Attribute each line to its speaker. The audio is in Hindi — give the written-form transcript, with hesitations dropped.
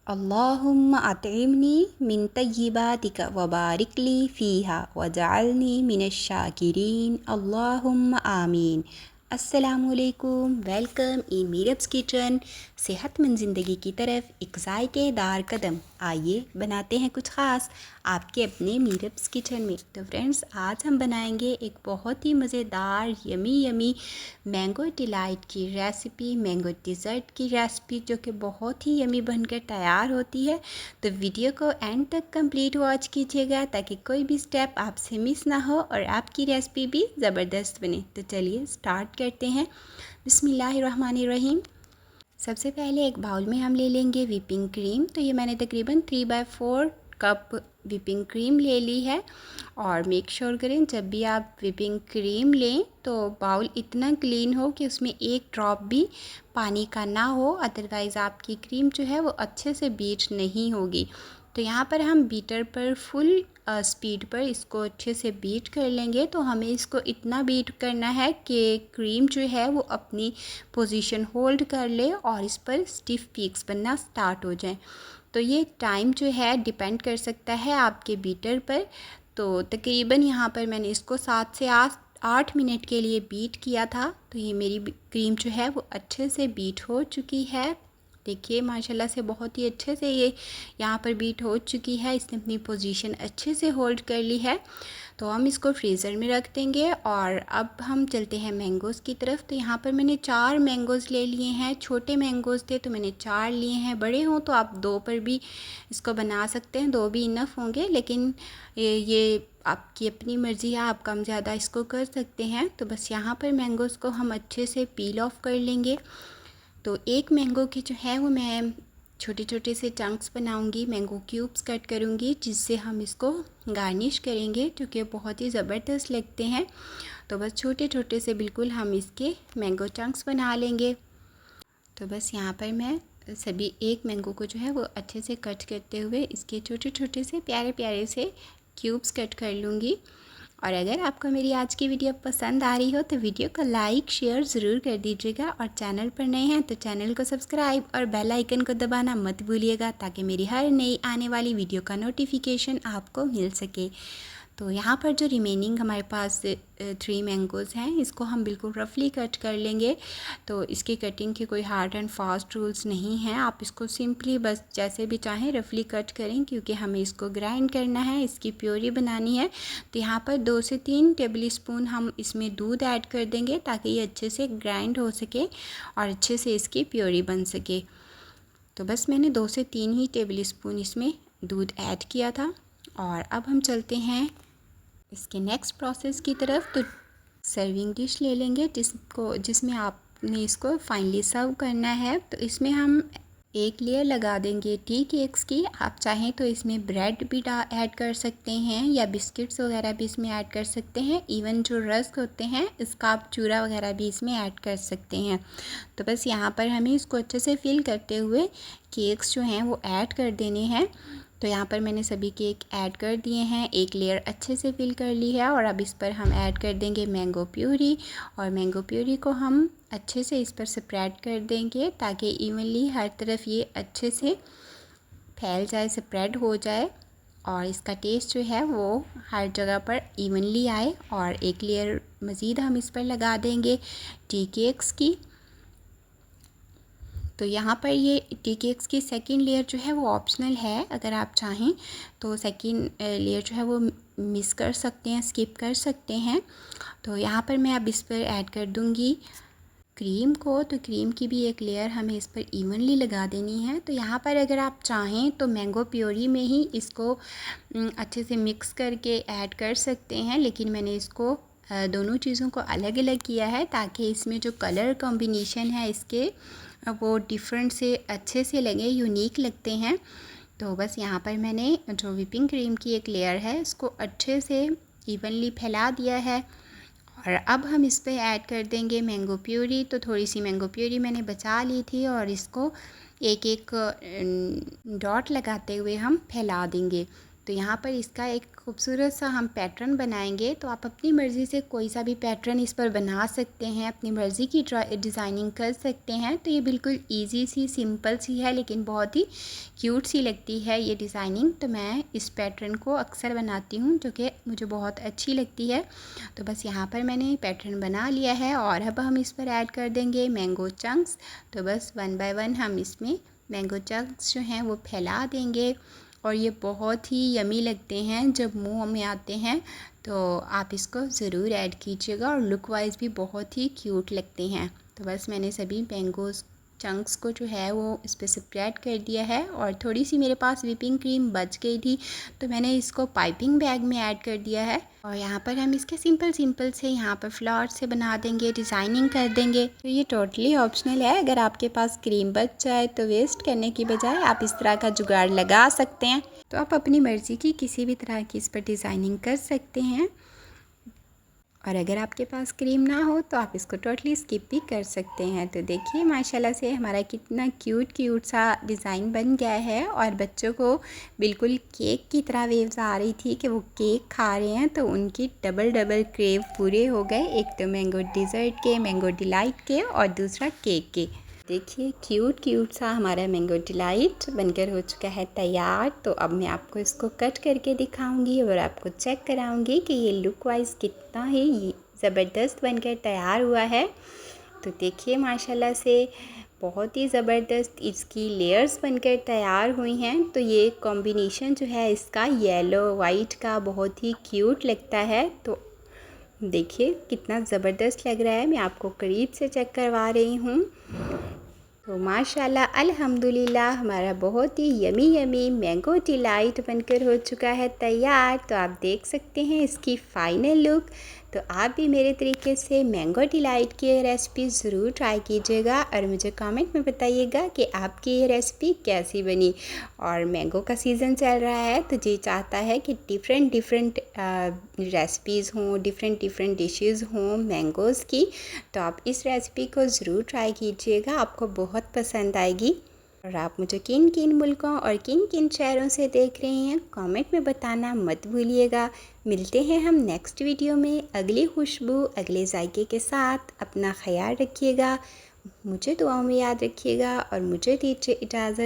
Speaker 1: अल्लाहुम्मा अतइमनी मिन तय्यिबातिका वबारिक ली फ़ीहा वजअलनी मिनश शाकिरीन अल्लाहुम्मा आमीन। अस्सलामुअलैकुम, वेलकम इन मीरब्स किचन। सेहतमंद ज़िंदगी की तरफ एक ज़ायकेदार कदम। आइए बनाते हैं कुछ ख़ास आपके अपने मीरब्स किचन में। तो फ्रेंड्स, आज हम बनाएंगे एक बहुत ही मज़ेदार यमी मैंगो डिलाइट की रेसिपी, मैंगो डिज़र्ट की रेसिपी, जो कि बहुत ही यमी बनकर तैयार होती है। तो वीडियो को एंड तक कंप्लीट वॉच कीजिएगा ताकि कोई भी स्टेप आपसे मिस ना हो और आपकी रेसिपी भी ज़बरदस्त बने। तो चलिए स्टार्ट करते हैं। बिस्मिल्लाहिर्रहमानिर्रहीम। सबसे पहले एक बाउल में हम ले लेंगे व्हिपिंग क्रीम। तो ये मैंने तकरीबन 3/4 कप व्हिपिंग क्रीम ले ली है। और मेक श्योर करें जब भी आप व्हिपिंग क्रीम लें तो बाउल इतना क्लीन हो कि उसमें एक ड्रॉप भी पानी का ना हो, अदरवाइज़ आपकी क्रीम जो है वो अच्छे से बीट नहीं होगी। तो यहाँ पर हम बीटर पर फुल स्पीड पर इसको अच्छे से बीट कर लेंगे। तो हमें इसको इतना बीट करना है कि क्रीम जो है वो अपनी पोजीशन होल्ड कर ले और इस पर स्टिफ पीक्स बनना स्टार्ट हो जाएं। तो ये टाइम जो है डिपेंड कर सकता है आपके बीटर पर। तो तकरीबन यहाँ पर मैंने इसको 7 से 8 मिनट के लिए बीट किया था। तो ये मेरी क्रीम जो है वो अच्छे से बीट हो चुकी है। देखिए माशाल्लाह से बहुत ही अच्छे से ये यहाँ पर बीट हो चुकी है। इसने अपनी पोजीशन अच्छे से होल्ड कर ली है। तो हम इसको फ्रीज़र में रख देंगे और अब हम चलते हैं मैंगोज़ की तरफ। तो यहाँ पर मैंने 4 मैंगोज़ ले लिए हैं। छोटे मैंगोज़ थे तो मैंने 4 लिए हैं। बड़े हों तो आप 2 पर भी इसको बना सकते हैं, 2 भी इनफ होंगे, लेकिन ये आपकी अपनी मर्ज़ी है, आप कम ज़्यादा इसको कर सकते हैं। तो बस यहाँ पर मैंगोज़ को हम अच्छे से पील ऑफ कर लेंगे। तो एक मैंगो की जो है वो मैं छोटे छोटे से चंक्स बनाऊंगी, मैंगो क्यूब्स कट करूंगी, जिससे हम इसको गार्निश करेंगे, जो कि बहुत ही ज़बरदस्त लगते हैं। तो बस छोटे छोटे से बिल्कुल हम इसके मैंगो चंक्स बना लेंगे। तो बस यहाँ पर मैं सभी एक मैंगो को जो है वो अच्छे से कट करते हुए इसके छोटे छोटे से प्यारे प्यारे से क्यूब्स कट कर लूँगी। और अगर आपको मेरी आज की वीडियो पसंद आ रही हो तो वीडियो को लाइक शेयर ज़रूर कर दीजिएगा और चैनल पर नए हैं तो चैनल को सब्सक्राइब और बेल आइकन को दबाना मत भूलिएगा ताकि मेरी हर नई आने वाली वीडियो का नोटिफिकेशन आपको मिल सके। तो यहाँ पर जो रिमेनिंग हमारे पास 3 मैंगोज़ हैं, इसको हम बिल्कुल रफली कट कर लेंगे। तो इसकी कटिंग के कोई हार्ड एंड फास्ट रूल्स नहीं हैं, आप इसको सिंपली बस जैसे भी चाहें रफली कट करें, क्योंकि हमें इसको ग्राइंड करना है, इसकी प्योरी बनानी है। तो यहाँ पर 2 से 3 टेबल स्पून हम इसमें दूध ऐड कर देंगे ताकि ये अच्छे से ग्राइंड हो सके और अच्छे से इसकी प्योरी बन सके। तो बस मैंने 2 से 3 ही टेबल स्पून इसमें दूध ऐड किया था। और अब हम चलते हैं इसके नेक्स्ट प्रोसेस की तरफ। तो सर्विंग डिश ले लेंगे जिसमें आपने इसको फाइनली सर्व करना है। तो इसमें हम एक लेयर लगा देंगे टी केक्स की। आप चाहें तो इसमें ब्रेड भी ऐड कर सकते हैं या बिस्किट्स वगैरह भी इसमें ऐड कर सकते हैं। इवन जो रस्क होते हैं इसका आप चूरा वगैरह भी इसमें ऐड कर सकते हैं। तो बस यहाँ पर हमें इसको अच्छे से फिल करते हुए केक्स जो हैं वो ऐड कर देने हैं। तो यहाँ पर मैंने सभी केक ऐड कर दिए हैं, एक लेयर अच्छे से फिल कर ली है। और अब इस पर हम ऐड कर देंगे मैंगो प्यूरी, और मैंगो प्यूरी को हम अच्छे से इस पर स्प्रेड कर देंगे ताकि इवनली हर तरफ ये अच्छे से फैल जाए, स्प्रेड हो जाए और इसका टेस्ट जो है वो हर जगह पर इवनली आए। और एक लेयर मज़ीद हम इस पर लगा देंगे टी केक्स की। तो यहाँ पर ये टी केक्स की सेकंड लेयर जो है वो ऑप्शनल है, अगर आप चाहें तो सेकंड लेयर जो है वो मिस कर सकते हैं, स्किप कर सकते हैं। तो यहाँ पर मैं अब इस पर ऐड कर दूँगी क्रीम को। तो क्रीम की भी एक लेयर हमें इस पर इवनली लगा देनी है। तो यहाँ पर अगर आप चाहें तो मैंगो प्योरी में ही इसको अच्छे से मिक्स करके ऐड कर सकते हैं, लेकिन मैंने इसको दोनों चीज़ों को अलग अलग किया है ताकि इसमें जो कलर कॉम्बिनेशन है इसके वो डिफरेंट से अच्छे से लगे, यूनिक लगते हैं। तो बस यहाँ पर मैंने जो व्हिपिंग क्रीम की एक लेयर है इसको अच्छे से इवनली फैला दिया है। और अब हम इस पे ऐड कर देंगे मैंगो प्यूरी। तो थोड़ी सी मैंगो प्यूरी मैंने बचा ली थी और इसको एक एक डॉट लगाते हुए हम फैला देंगे। तो यहाँ पर इसका एक खूबसूरत सा हम पैटर्न बनाएंगे। तो आप अपनी मर्ज़ी से कोई सा भी पैटर्न इस पर बना सकते हैं, अपनी मर्ज़ी की डिज़ाइनिंग कर सकते हैं। तो ये बिल्कुल ईजी सी सिंपल सी है, लेकिन बहुत ही क्यूट सी लगती है ये डिज़ाइनिंग। तो मैं इस पैटर्न को अक्सर बनाती हूँ, जो कि मुझे बहुत अच्छी लगती है। तो बस यहाँ पर मैंने पैटर्न बना लिया है और अब हम इस पर ऐड कर देंगे मैंगो चंक्स। तो बस 1 बाय 1 हम इसमें मैंगो चंक्स जो हैं वो फैला देंगे और ये बहुत ही यमी लगते हैं जब मुंह में आते हैं। तो आप इसको ज़रूर ऐड कीजिएगा और लुक वाइज भी बहुत ही क्यूट लगते हैं। तो बस मैंने सभी मैंगोज़ चंक्स को जो है वो इस पर स्प्रेड कर दिया है और थोड़ी सी मेरे पास व्हिपिंग क्रीम बच गई थी, तो मैंने इसको पाइपिंग बैग में ऐड कर दिया है। और यहाँ पर हम इसके सिंपल से यहाँ पर फ्लावर से बना देंगे, डिज़ाइनिंग कर देंगे। तो ये टोटली ऑप्शनल है, अगर आपके पास क्रीम बच जाए तो वेस्ट करने की बजाय आप इस तरह का जुगाड़ लगा सकते हैं। तो आप अपनी मर्ज़ी की किसी भी तरह की इस पर डिज़ाइनिंग कर सकते हैं। और अगर आपके पास क्रीम ना हो तो आप इसको टोटली स्किप भी कर सकते हैं। तो देखिए माशाल्लाह से हमारा कितना क्यूट सा डिज़ाइन बन गया है और बच्चों को बिल्कुल केक की तरह वेव्स आ रही थी कि वो केक खा रहे हैं। तो उनकी डबल क्रेव पूरे हो गए, एक तो मैंगो डिज़र्ट के, मैंगो डिलाइट के और दूसरा केक के। देखिए क्यूट सा हमारा मैंगो डिलाइट बनकर हो चुका है तैयार। तो अब मैं आपको इसको कट करके दिखाऊंगी और आपको चेक कराऊंगी कि ये लुक वाइज कितना ही ज़बरदस्त बनकर तैयार हुआ है। तो देखिए माशाल्लाह से बहुत ही ज़बरदस्त इसकी लेयर्स बनकर तैयार हुई हैं। तो ये कॉम्बिनेशन जो है इसका येलो वाइट का बहुत ही क्यूट लगता है। तो देखिए कितना ज़बरदस्त लग रहा है, मैं आपको करीब से चेक करवा रही हूँ। तो माशाल्लाह अल्हम्दुलिल्लाह हमारा बहुत ही यमी मैंगो डिलाइट बनकर हो चुका है तैयार। तो आप देख सकते हैं इसकी फ़ाइनल लुक। तो आप भी मेरे तरीके से मैंगो डिलाइट की रेसिपी ज़रूर ट्राई कीजिएगा और मुझे कमेंट में बताइएगा कि आपकी ये रेसिपी कैसी बनी। और मैंगो का सीज़न चल रहा है तो जी चाहता है कि डिफरेंट रेसिपीज़ हों, डिफरेंट डिशेज़ हों मैंगोज़ की। तो आप इस रेसिपी को ज़रूर ट्राई कीजिएगा, आपको बहुत पसंद आएगी। और आप मुझे किन मुल्कों और किन शहरों से देख रहे हैं कमेंट में बताना मत भूलिएगा। मिलते हैं हम नेक्स्ट वीडियो में अगली खुशबू अगले जायके के साथ। अपना ख्याल रखिएगा, मुझे दुआओं में याद रखिएगा और मुझे दीजिए इजाज़त।